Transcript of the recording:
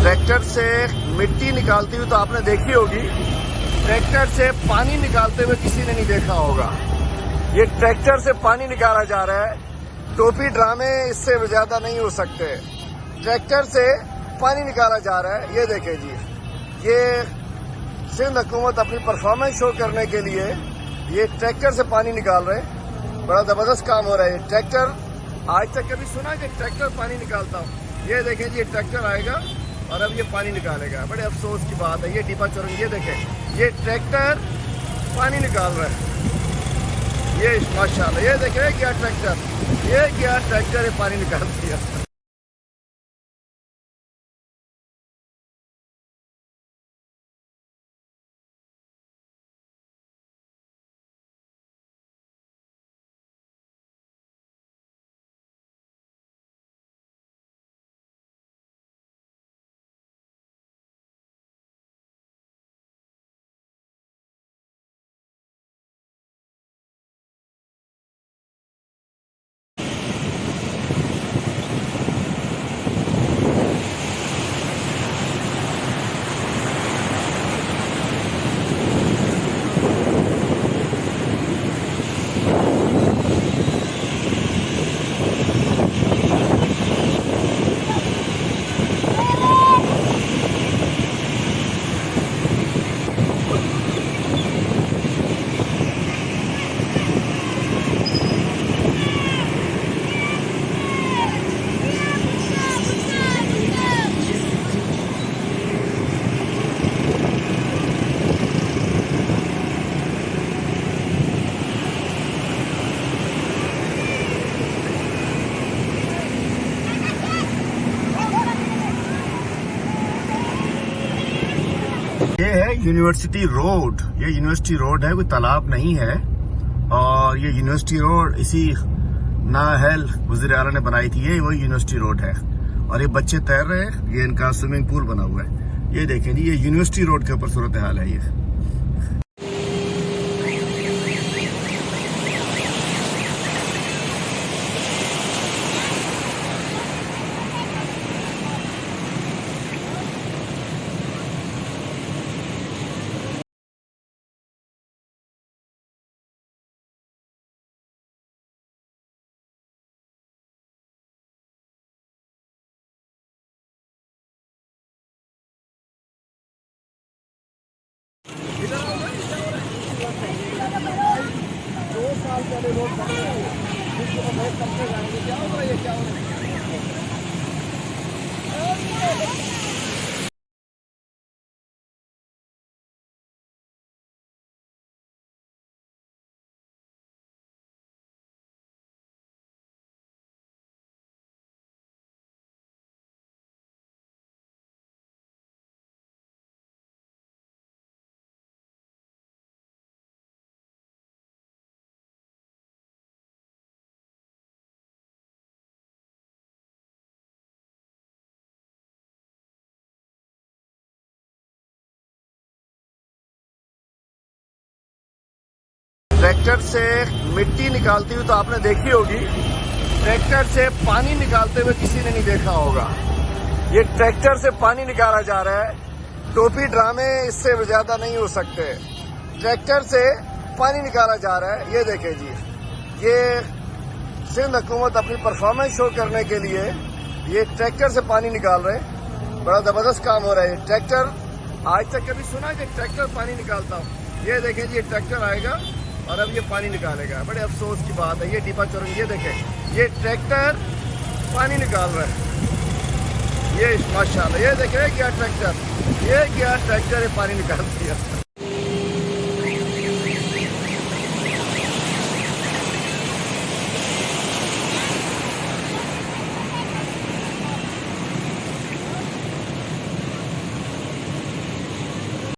Tractor से मिट्टी निकालती हुई तो आपने देखी होगी, ट्रैक्टर से पानी निकालते हुए किसी ने नहीं देखा होगा। ये ट्रैक्टर से पानी निकाला जा रहा है। टोपी ड्रामे इससे ज्यादा नहीं हो सकते। ट्रैक्टर से पानी निकाला जा रहा है। ये देखें जी, ये सिंध हुकूमत अपनी परफॉर्मेंस शो करने के लिए ये ट्रैक्टर से पानी निकाल रहे हैं। बड़ा जबरदस्त काम हो रहा है। ये ट्रैक्टर आज तक कभी सुना कि ट्रैक्टर पानी निकालता हो? ये देखें जी, ये ट्रैक्टर आएगा और अब ये पानी निकालेगा। बड़े अफसोस की बात है। ये डिब्बा चौरंग, ये देखें, ये ट्रैक्टर पानी निकाल रहा है। ये माशाल्लाह, ये देखें क्या ट्रैक्टर, ये क्या ट्रैक्टर है, पानी निकाल दिया। ये है यूनिवर्सिटी रोड। ये यूनिवर्सिटी रोड है, कोई तालाब नहीं है। और ये यूनिवर्सिटी रोड इसी नाहल वज़ीर आला ने बनाई थी। ये वही यूनिवर्सिटी रोड है और ये बच्चे तैर रहे हैं। ये इनका स्विमिंग पूल बना हुआ है। ये देखें जी, ये यूनिवर्सिटी रोड के ऊपर सूरत हाल है। ये दो साल पहले रोड बने हैं, जिसको बहुत कब्जे जाएंगे। क्या हो रहा है, ये क्या हो रहा है? ट्रैक्टर से मिट्टी निकालती हुई तो आपने देखी होगी, ट्रैक्टर से पानी निकालते हुए किसी ने नहीं देखा होगा। ये ट्रैक्टर से पानी निकाला जा रहा है। टोपी ड्रामे इससे ज्यादा नहीं हो सकते। ट्रैक्टर से पानी निकाला जा रहा है। ये देखें जी, ये सिंध हुकूमत अपनी परफॉर्मेंस शो करने के लिए ये ट्रैक्टर से पानी निकाल रहे हैं। बड़ा जबरदस्त काम हो रहा है। ये ट्रैक्टर आज तक कभी सुना कि ट्रैक्टर पानी निकालता हो? ये देखें जी, ये ट्रैक्टर आएगा और अब ये पानी निकालेगा। बड़े अफसोस की बात है। ये डिब्बा चौरंग, ये देखें, ये ट्रैक्टर पानी निकाल रहा है। ये माशाल्लाह, ये देखें क्या ट्रैक्टर, ये क्या ट्रैक्टर है, पानी निकाल दिया।